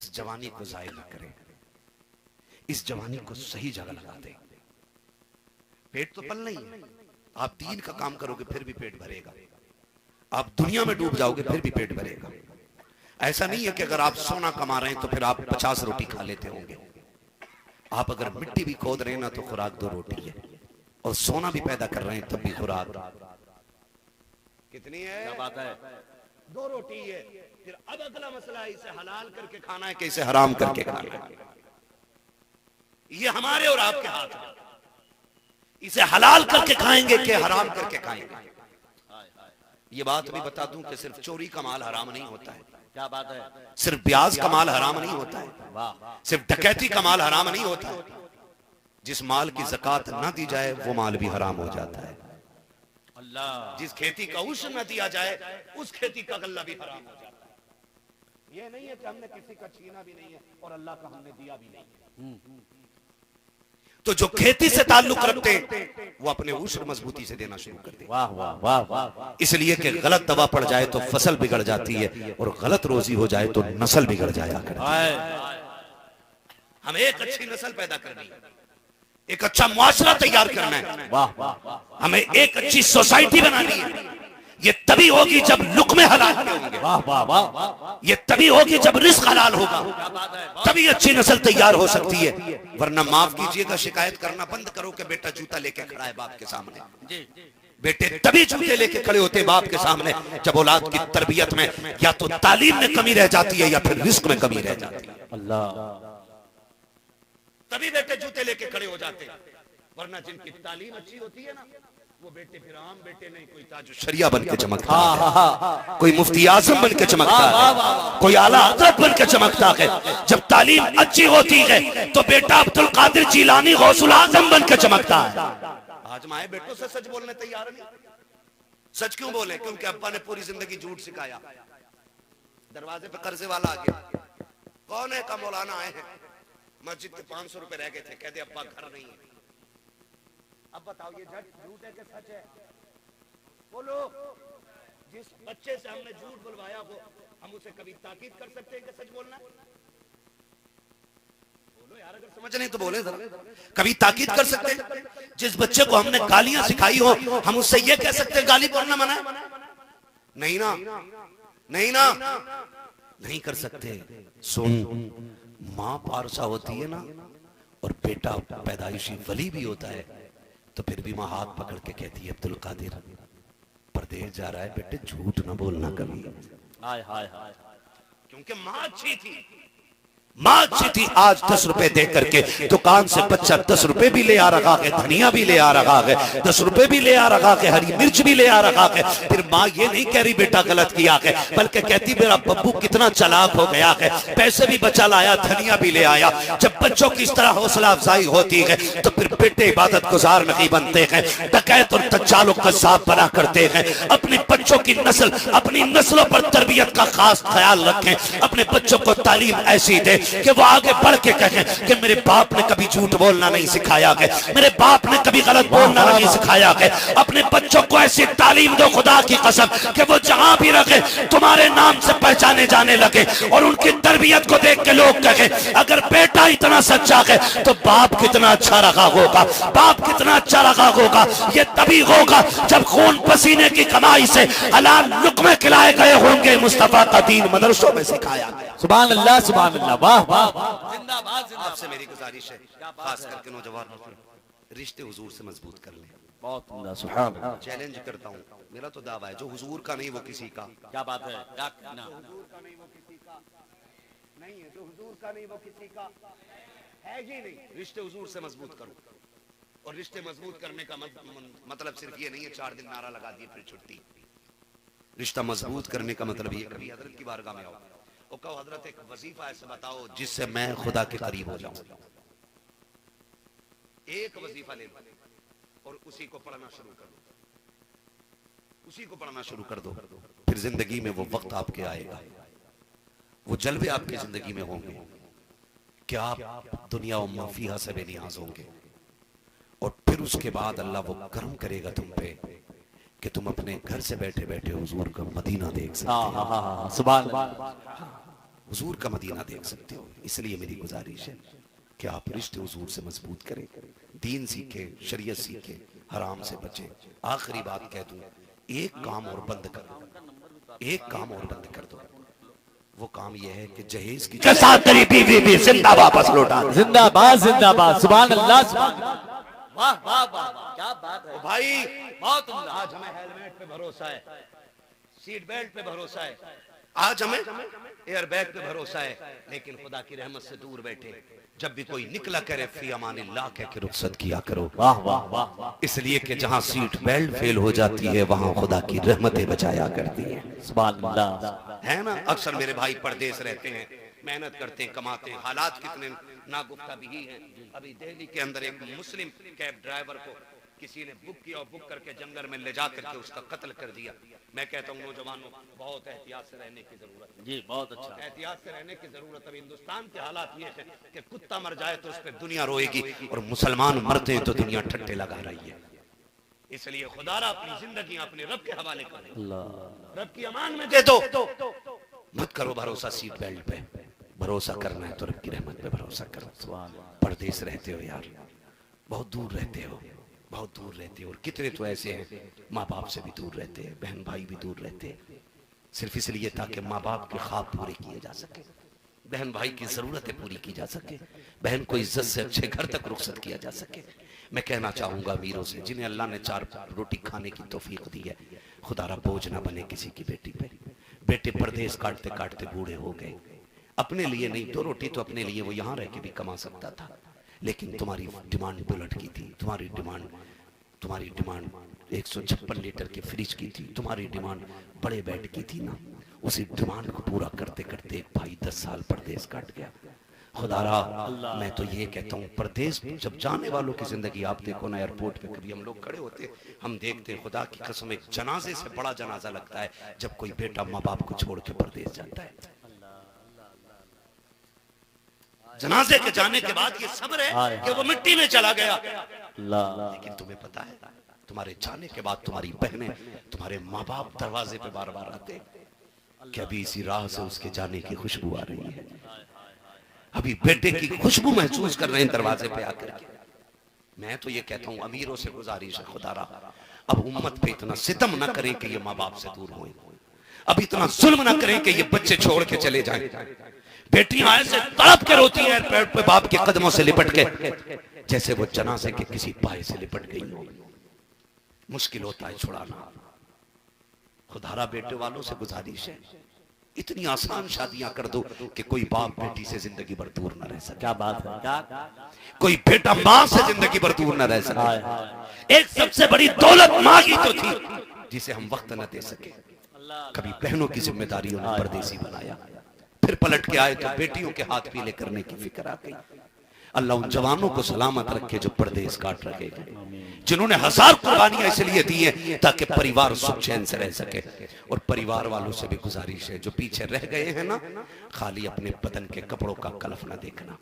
इस जवानी को जाया न करें, इस जवानी को सही जगह लगा दें। पेट तो पल नहीं है, आप दीन का काम करोगे फिर भी पेट भरेगा, आप दुनिया में डूब जाओगे फिर भी पेट भरेगा। ऐसा नहीं है कि अगर आप सोना कमा रहे हैं तो फिर आप 50 रोटी खा लेते होंगे। आप अगर मिट्टी भी खोद रहे हैं ना तो खुराक 2 रोटी है, और सोना भी पैदा कर रहे हैं तब भी खुराक कितनी है? क्या बात है? 2 रोटी है। फिर अब अगला मसला है, इसे हलाल करके खाना है कि इसे हराम करके खाना है। ये हमारे और आपके हाथ में। इसे हलाल करके खाएंगे कि हराम करके खाएंगे। ये बात भी बता दूं कि सिर्फ चोरी का माल हराम नहीं होता है। क्या बात है? सिर्फ ब्याज का माल हराम नहीं होता है, सिर्फ डकैती का माल हराम नहीं होता है। जिस माल की ज़कात ना दी जाए वो माल भी हराम हो जाता है। अल्लाह, जिस खेती का उश्र न दिया जाए उस खेती का गल्ला भी हराम हो जाता है। ये नहीं है कि हमने किसी का छीना भी नहीं है और अल्लाह का हमने दिया भी नहीं है। तो जो खेती से ताल्लुक रखते हैं वो अपने उश्र मजबूती से देना शुरू कर दे। वाह वाह वाह वाह। इसलिए कि गलत दवा पड़ जाए तो फसल बिगड़ जाती है, और गलत रोजी हो जाए तो नस्ल बिगड़ जाया करती है। हमें एक अच्छी नस्ल पैदा करनी है, एक अच्छा मुआशरा तैयार करना है। वाह वाह। हमें एक अच्छी सोसाइटी बनानी है। ये तभी होगी जब लुक्मे हलाल होंगे। वाह वाह वाह। ये तभी होगी जब रिस्क हलाल होगा, तभी अच्छी नस्ल तैयार हो सकती है। वरना माफ कीजिएगा, शिकायत करना बंद करो कि बेटा जूता लेके खड़ा है बाप के सामने। बेटे तभी जूते लेके खड़े होते हैं बाप के सामने जब औलाद की तरबियत में या तो तालीम में कमी रह जाती है या फिर रिस्क में कमी रह जाती है। अल्लाह, तभी बेटे जूते लेके खड़े हो जाते हैं। वरना जिनकी तालीम अच्छी होती है ना, वो बेटे फिर आम बेटे नहीं, कोई ताज शरिया बन के चमकता है, कोई मुफ्ती आजम बन के चमकता है, कोई आला हज़रत बन के चमकता है। जब तालीम अच्छी होती है तो बेटा अब्दुल कादिर जीलानी गौसुल आजम बन के चमकता है। आज माए बेटों से सच बोलने तैयार नहीं। सच क्यों बोले? क्योंकि अब्बा ने पूरी जिंदगी झूठ सिखाया। दरवाजे पे कर्जे वाला आ गया, कौन है? का मौलाना आए हैं, मस्जिद के 500 रुपए रह गए थे, कहते अब्बा घर नहीं है। अब बताओ ये झूठ है कि सच है? बोलो। जिस बच्चे से हमने झूठ बुलवाया वो हम उसे कभी ताकीद कर सकते हैं कि सच बोलना? बोलो यार, अगर समझ नहीं तो बोले जरा। कभी ताकीद कर सकते हैं? जिस बच्चे को हमने गालियां सिखाई हो हम उससे ये कह सकते हैं गाली बोलना मना है? नहीं ना, नहीं ना, नहीं कर सकते। सुन, माँ पारसा होती है ना और बेटा पैदाइशी वली भी होता है, तो फिर भी माँ हाथ पकड़ के कहती है अब्दुल कादिर परदेश जा रहा है बेटे, झूठ ना बोलना कभी। हाय हाय हाय। क्योंकि माँ अच्छी थी, माँ अच्छी थी। आज 10 रुपए दे करके दुकान से बच्चा 10 रुपए भी ले आ रहा है, धनिया भी ले आ रहा है, 10 रुपए भी ले आ रहा है, हरी मिर्च भी ले आ रहा है। फिर माँ ये नहीं कह रही बेटा गलत किया है, बल्कि कहती मेरा बब्बू कितना चालाक हो गया है, पैसे भी बचा लाया, धनिया भी ले आया। जब बच्चों की इस तरह हौसला अफजाई होती है तो फिर बेटे इबादत गुजार नहीं बनते हैं, डकैत और दज्जाल और कज़्ज़ाब बना करते हैं। अपने बच्चों की नस्ल, अपनी नस्लों पर तरबियत का खास ख्याल रखें। अपने बच्चों को तालीम ऐसी दे कि वो आगे बढ़ के कहें कि मेरे बाप ने कभी झूठ बोलना नहीं सिखाया है, मेरे बाप ने कभी गलत बोलना नहीं सिखाया है। अपने बच्चों को ऐसी तालीम दो खुदा की कसम कि वो जहां भी रखे तुम्हारे नाम से पहचाने जाने लगे, और उनकी तरबियत को देख के लोग कहें अगर बेटा इतना सच्चा है तो बाप कितना अच्छा रखा होगा, बाप कितना अच्छा रखा होगा। ये तभी होगा जब खून पसीने की कमाई से हलाल लुक़मे खिलाए गए होंगे, मुस्तफा का दीन मदरसों में सिखाया गया। सुभान अल्लाह, सुभान अल्लाह, वाह वाह। जिंदाबाद, जिंदाबाद। आपसे मेरी गुजारिश है, खास करके नौजवान रिश्ते हुजूर से मजबूत कर लें। बहुत सुभान अल्लाह। चैलेंज करता हूँ, मेरा तो दावा है जो हुजूर का नहीं वो किसी का। क्या बात है? हुजूर का नहीं वो किसी का नहीं है, जो हुजूर का नहीं वो किसी का है ही नहीं। रिश्ते हुजूर से मजबूत करो, और रिश्ते मजबूत करने का मतलब सिर्फ ये नहीं है 4 दिन नारा लगा दिए फिर छुट्टी। रिश्ता मजबूत करने का मतलब ये कभी हजरत की बारगाह में आओ और कहो हजरत एक वजीफा ऐसे बताओ जिससे मैं खुदा के करीब हो जाऊं। एक वजीफा ले लो और उसी को पढ़ना शुरू कर दो, उसी को पढ़ना शुरू कर दो। फिर जिंदगी में वो वक्त आपके आएगा, वो जलवे आपकी जिंदगी में होंगे कि आप दुनिया और माफिया से बेनियाज होंगे। और फिर उसके बाद अल्लाह वो करम करेगा तुम पे कि तुम अपने घर से बैठे बैठे हुजूर का मदीना देख सकते हो। सुभान अल्लाह, हुजूर का मदीना देख सकते हो। इसलिए मेरी गुजारिश है कि आप रिश्ते हुजूर से मजबूत करें, दीन सीखे, शरीयत सीखे, हराम से बचे। आखिरी बात कह दूं, एक काम और बंद कर दो, एक काम और बंद कर दो। वो काम यह है कि जहेज की साथ तेरी बीवी भी जिंदा वापस लौटा दे। जिंदाबाद जिंदाबाद, सुभान अल्लाह सुभान अल्लाह। वाह वाह वाह, क्या बात है भाई। बहुत उम्दा। आज हमें हेलमेट पे भरोसा है, सीट बेल्ट पे भरोसा है, आज हमें एयरबैग पे भरोसा है, लेकिन खुदा की रहमत से दूर बैठे जब भी कोई निकला करे फी अमानिल्लाह कह के रुखसत किया करो। वाह वाह वाह, इसलिए कि जहां सीट बेल्ट फेल हो जाती है वहां खुदा की रहमतें बचाया करती है। सुभान अल्लाह। है ना। अक्सर मेरे भाई परदेश रहते हैं, मेहनत करते हैं, कमाते हैं, हालात कितने नागुफ्ता भी हैं। अभी दिल्ली के अंदर एक मुस्लिम कैब ड्राइवर को किसी ने बुक किया और बुक करके जंगल में ले जा करके उसका कत्ल कर दिया। मैं कहता हूँ नौजवानों, बहुत एहतियात से रहने की जरूरत है जी, बहुत अच्छा, एहतियात से रहने की जरूरत है। हिंदुस्तान के हालात ये है कि कुत्ता मर जाए तो उस पर दुनिया रोएगी और मुसलमान मरते हैं तो दुनिया ठट्ठे लगा रही है। इसलिए खुदारा अपनी जिंदगी अपने रब के हवाले करें, रब की अमान में दे दो। मत करो भरोसा सीट बेल्ट पे, भरोसा करना है तो रब की रहमत पे भरोसा करो। परदेश रहते हो यार, बहुत दूर रहते हो, बहुत दूर रहते हो। और कितने तो ऐसे हैं माँ बाप से भी दूर रहते हैं, बहन भाई भी दूर रहते हैं, सिर्फ इसलिए ताकि माँ बाप के ख्वाब पूरे किए जा सके, बहन भाई की जरूरतें पूरी की जा सके, बहन को इज्जत से अच्छे घर तक रुखसत किया जा सके। मैं कहना चाहूंगा अमीरों से जिन्हें अल्लाह ने 4 रोटी खाने की तौफीक दी है, खुदारा बोझ ना बने किसी की बेटी पे। बेटे परदेश काटते काटते बूढ़े हो गए, अपने लिए नहीं, 2 रोटी तो अपने लिए वो यहाँ रह के भी कमा सकता था, लेकिन तुम्हारी डिमांड बुलेट की थी, तुम्हारी डिमांड 156 लीटर के फ्रिज की थी, तुम्हारी डिमांड बड़े बेड की थी ना। उसी डिमांड को पूरा करते करते एक भाई 10 साल परदेश काट गया। खुदारा मैं तो ये कहता हूँ, परदेश जब जाने वालों की जिंदगी आप देखो ना, एयरपोर्ट पे कभी हम लोग खड़े होते, हम देखते हैं खुदा की कसम एक जनाजे से बड़ा जनाजा लगता है जब कोई बेटा माँ बाप को छोड़ के परदेश जाता है। जनाजे के जाने के बाद ये सब्र है कि वो मिट्टी में चला गया, लेकिन तुम्हें पता है तुम्हारे जाने के बाद तुम्हारी बहनें, तुम्हारे माँ बाप दरवाजे पे बार बार आते कि अभी इसी राह से उसके जाने की खुशबू आ रही है, अभी बेटे की खुशबू महसूस कर रहे हैं दरवाजे पे आकर के। मैं तो ये कहता हूँ अमीरों से गुजारिश है, खुदारा अब उम्मत पे इतना सितम ना करें कि ये माँ बाप से दूर हों, अब इतना जुल्म ना करें कि ये बच्चे छोड़ के चले जाएं। बेटियां ऐसे तड़प के रोती हैं पैर पे बाप के कदमों से लिपट के, जैसे वो जनाजे के किसी पाए से लिपट गई हो। मुश्किल होता है छुड़ाना। खुदारा बेटे वालों से गुजारिश है, इतनी आसान शादियां कर दो कि कोई बाप बेटी से जिंदगी भर दूर न रह सके। क्या बात है, क्या कोई बेटा मां से जिंदगी भर दूर न रह सके। एक सबसे बड़ी दौलत मां की तो थी जिसे हम वक्त न दे सके। कभी बहनों की जिम्मेदारियों ने परदेसी बनाया, फिर पलट के आए तो बेटियों के हाथ पीले करने की फिक्र आ गई। अल्लाह उन जवानों को सलामत रखे जो परदेश काट रखे गए, जिन्होंने 1000 कुर्बानियां इसलिए दी हैं ताकि परिवार सुख चैन से रह सके। और परिवार वालों से भी गुजारिश है जो पीछे रह गए हैं ना, खाली अपने बदन के कपड़ों का कलफ न देखना,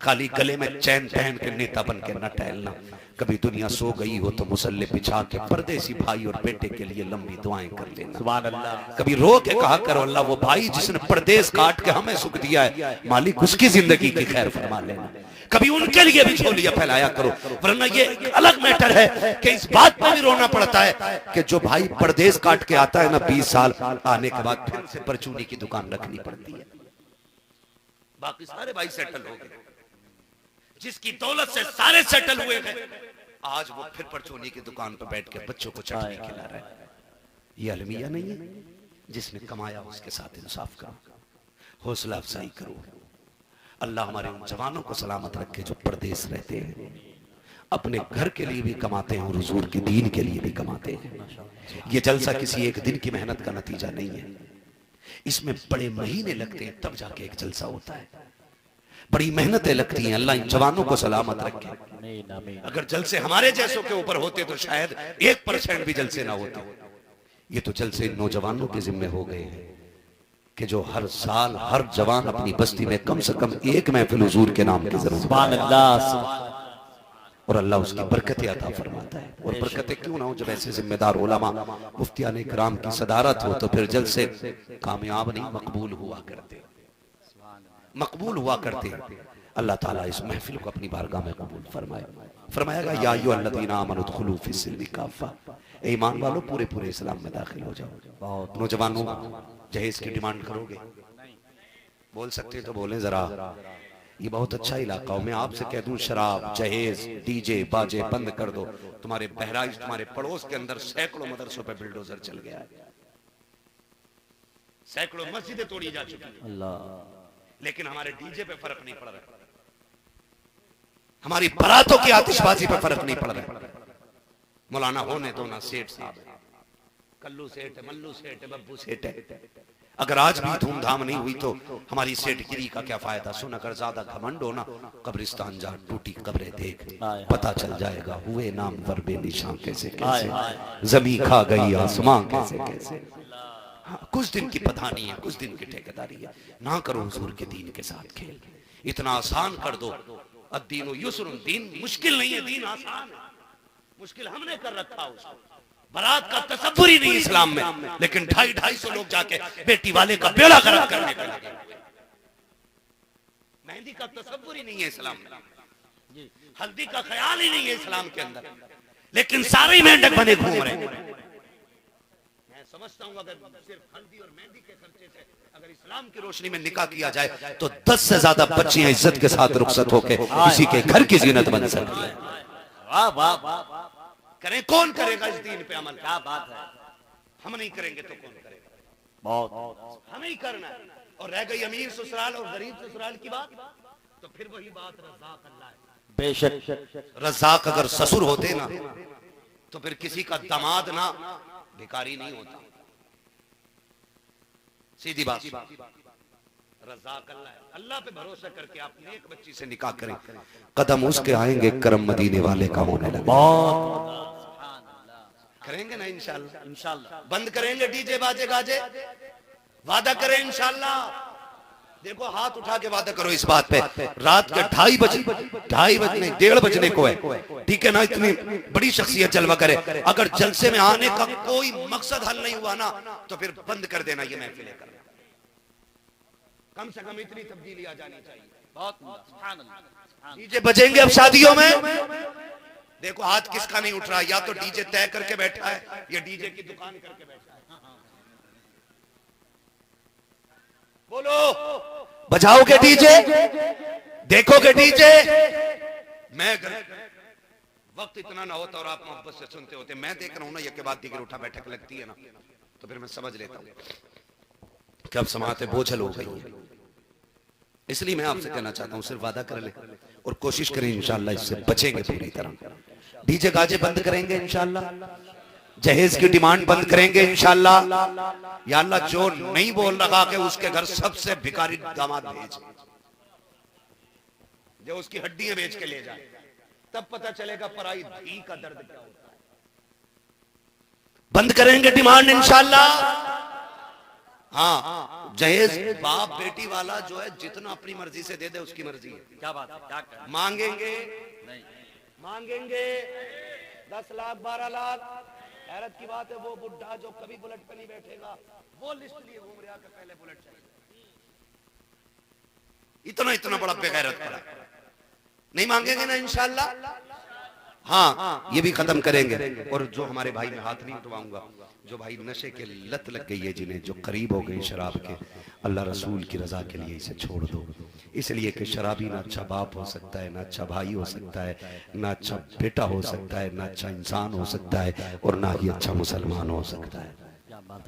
खाली गले में चैन पहन के नेता बन के न टहलना। कभी दुनिया सो गई हो तो मुसल्ले बिछा के परदेसी भाई और बेटे के लिए लंबी दुआएं कर लेना। सुभान अल्लाह। कभी रो के कहा करो अल्लाह वो भाई जिसने परदेश काट के हमें सुख दिया है, मालिक उसकी जिंदगी की खैर फरमा लेना। कभी उनके लिए भी झोलियां फैलाया करो, वरना ये एक अलग मैटर है कि इस बात पर भी रोना पड़ता है कि जो भाई परदेश काट के आता है ना 20 साल आने के बाद फिर से परचूनी की दुकान रखनी पड़ती है। बाकी सारे भाई सेटल हो गए, जिसकी दौलत से सारे सेटल हुए हैं, आज वो फिर परचूनी की दुकान पर बैठ के बच्चों को चटनी खिला रहा है। ये अलमिया नहीं है। जिसने कमाया उसके साथ इंसाफ करो, हौसला अफजाई करो। अल्लाह हमारे उन जवानों को सलामत रखे जो परदेश रहते हैं, अपने घर के लिए भी कमाते हैं और हुजूर के दीन के लिए भी कमाते हैं। ये जलसा किसी एक दिन की मेहनत का नतीजा नहीं है, इसमें बड़े महीने लगते हैं तब जाके एक जलसा होता है, बड़ी मेहनतें लगती हैं। अल्लाह इन जवानों को सलामत रखे। अगर जलसे हमारे जैसों के ऊपर होते तो शायद 1% भी जलसे ना होते। ये तो जलसे नौजवानों के जिम्मे हो गए हैं कि जो हर साल हर जवान अपनी बस्ती में कम से कम एक महफिल हुजूर के नाम की जरूर, सुभान अल्लाह, और अल्लाह उसकी बरकतें अता फरमाता है। और बरकतें क्यों ना हो जब ऐसे जिम्मेदार उलमा मुफ्तियान किराम की सदारत हो तो फिर जलसे कामयाब नहीं मकबूल हुआ करते। मकबूल हुआ करते हैं। अल्लाह ताला इस महफिल को अपनी बारगाह में कबूल फरमाए। फरमाएगा या अय्युहल्लज़ीना आमनू उदखुलू फिस्सिल्मी काफ़ा, ए ईमान वालों पूरे पूरे इस्लाम में दाखिल हो जाओ। नौजवानों जहेज की डिमांड करोगे? बोल सकते तो बोलें जरा। ये बहुत अच्छा इलाका हो। मैं आपसे कह दूं शराब, जहेज, डीजे बाजे बंद कर दो, तुम्हारे बहराइच, तुम्हारे पड़ोस के अंदर सैकड़ों मदरसों पे बिल्डोजर चल गया है, सैकड़ों मस्जिदें तोड़ी जा चुकी हैं। अल्लाह। लेकिन हमारे डीजे पे फर्क नहीं पड़ रहा, हमारी बारातों की आतिशबाजी पे फर्क नहीं पड़ रहा। मौलाना होने दो ना, सेठ साहब है, कल्लू सेठ है, मल्लू सेठ है, बब्बू सेठ है। अगर आज भी धूमधाम नहीं हुई तो हमारी सेठगिरी का क्या फायदा। सुन अगर ज्यादा घमंड हो ना, कब्रिस्तान जा, टूटी कब्रें देख, पता चल जाएगा हुए नाम वर बेनिशान कैसे कैसे, जमी खा गई आसमां कैसे कैसे। हाँ, कुछ दिन की पधानी है, कुछ दिन की ठेकेदारी है। ना करो हुजूर के दीन के साथ खेल, इतना आसान कर दो। अद्दीन युस्रुन, दीन मुश्किल नहीं है, दीन आसान है। मुश्किल हमने कर रखा उसको। बारात का तसव्वुर ही नहीं इस्लाम में, लेकिन 250-250 लोग जाके बेटी वाले का बेड़ा गर्क करने के लगे। मेहंदी का तसव्वुर ही नहीं है इस्लाम में, हल्दी का ख्याल ही नहीं है इस्लाम के अंदर, लेकिन सारे मेंढक बने घूम रहे हैं। मैं समझता हूं अगर सिर्फ हल्दी और मेहंदी के खर्चे से अगर इस्लाम की रोशनी में निकाह किया जाए तो 10 से ज्यादा बच्चियां इज्जत के साथ रुखसत होके किसी के घर की जीनत बन सकती है। वाह वाह वाह। करें, कौन करेगा इस दीन पे अमल? क्या बात है। हम नहीं करेंगे तो कौन करेगा? बहुत। हमें ही करना है। और रह गई अमीर ससुराल और गरीब ससुराल की बात, तो फिर वही बात रज़ाक अल्लाह है। बेशक रज़ाक अगर ससुर होते ना तो फिर किसी का दामाद ना भिखारी नहीं होता। सीधी बात, रज़ाक अल्लाह है। अल्लाह पे भरोसा करके आप नेक बच्ची से निकाह करें, कदम उसके आएंगे करम मदीने वाले का होने लगे। करेंगे ना इंशाल्लाह? इंशाल्लाह। बंद करेंगे डीजे बाजे गाजे, वादा करें इंशाल्लाह। देखो हाथ उठा के वादा करो इस बात पे, रात के 2:30 बजे, 1:30 बजने को है, ठीक है ना? इतनी बड़ी शख्सियत जलवा करे, अगर जलसे में आने का कोई मकसद हल नहीं हुआ ना तो फिर बंद कर देना ये महफिल करना। कम से कम इतनी तब्दीली आ जानी चाहिए। बहुत सुभान अल्लाह। डीजे बजेंगे अब शादियों में, देखो हाथ किसका नहीं उठ रहा, या तो डीजे तय करके बैठा है या डीजे की दुकान करके बैठा है। बोलो, बजाओगे डीजे, देखोगे डीजे? मैं वक्त इतना ना होता और आप मोहब्बत से सुनते होते, मैं देख रहा हूं ना ये के बाद दीगर उठा बैठक लगती है ना, तो फिर मैं समझ लेता हूं कि अब समाते बोझल हो गई है। इसलिए मैं आपसे कहना चाहता हूं सिर्फ वादा कर ले और कोशिश करें इंशाल्लाह इससे बचेंगे पूरी तरह। डीजे गाजे बंद करेंगे इंशाल्लाह, जहेज की डिमांड बंद करेंगे इंशाल्लाह। या अल्लाह जो नहीं बोल रहा कि उसके घर सबसे भिखारी दामाद भेज, जो उसकी हड्डियां बेच के ले जाए, तब पता चलेगा पराई धी का दर्द क्या होता है। बंद करेंगे डिमांड इंशाल्लाह। हाँ, जहेज बाप बेटी वाला जो है जितना अपनी मर्जी से दे दे उसकी मर्जी है। क्या बात है, क्या कर मांगेंगे नहीं। मांगेंगे 10 लाख 12 लाख, हैरत की बात है वो बुढ़ा जो कभी बुलेट पे नहीं बैठेगा वो लिस्ट लिए घूम रहा कि पहले बुलेट चाहिए। इतना इतना बड़ा बेगैरत पड़ा, नहीं मांगेंगे ना इंशाल्लाह। हाँ, ये भी खत्म करेंगे। और जो हमारे भाई में हाथ नहीं उठवाऊंगा, जो भाई नशे के लत लग गई है, जिन्हें जो करीब हो गए शराब के, अल्लाह रसूल की रजा के लिए इसे छोड़ दो। इसलिए कि शराबी ना अच्छा बाप हो सकता है, ना अच्छा भाई हो सकता है, ना अच्छा बेटा हो सकता है, ना अच्छा इंसान हो सकता है, और ना ही अच्छा मुसलमान हो सकता है।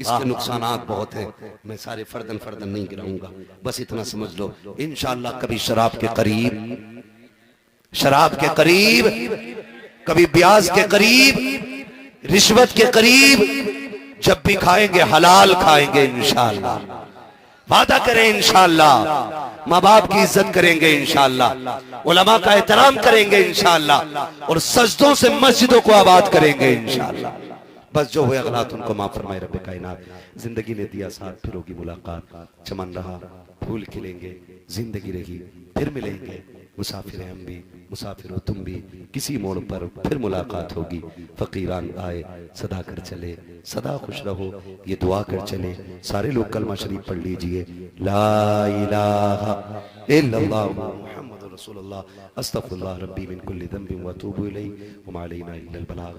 इसके नुकसानात बहुत हैं, मैं सारे फर्दन फर्दन नहीं गिराऊंगा, बस इतना समझ लो इंशाअल्लाह कभी शराब के करीब, शराब के करीब, कभी ब्याज के करीब, रिश्वत के करीब जब भी खाएंगे हलाल खाएंगे इंशाअल्लाह। वादा करें इंशाअल्लाह, माँ बाप की इज्जत करेंगे इंशाअल्लाह, उलमा का एहतराम करेंगे इंशाअल्लाह, और सजदों से मस्जिदों को आबाद करेंगे इंशाअल्लाह। बस जो हुए गलत उनको माफ फरमाए रब्बे कायनात। जिंदगी ने दिया साथ, फिर होगी मुलाकात, चमन रहा फूल खिलेंगे, जिंदगी रही फिर मिलेंगे। मुसाफिर हैं हम भी, मुसाफिर हो तुम भी, किसी मोड़ पर फिर मुलाकात होगी। फकीरान आए सदा कर चले, सदा खुश रहो, ये दुआ कर चले। सारे लोग कलमा शरीफ पढ़ लीजिए, ला इलाहा इल्लल्लाह मुहम्मदुर रसूलुल्लाह, अस्तगफिरुल्लाह रब्बी मिन कुल्ली ज़ंबिन व अतूबु इलैहि व मा अलैना इल्लल बलाग।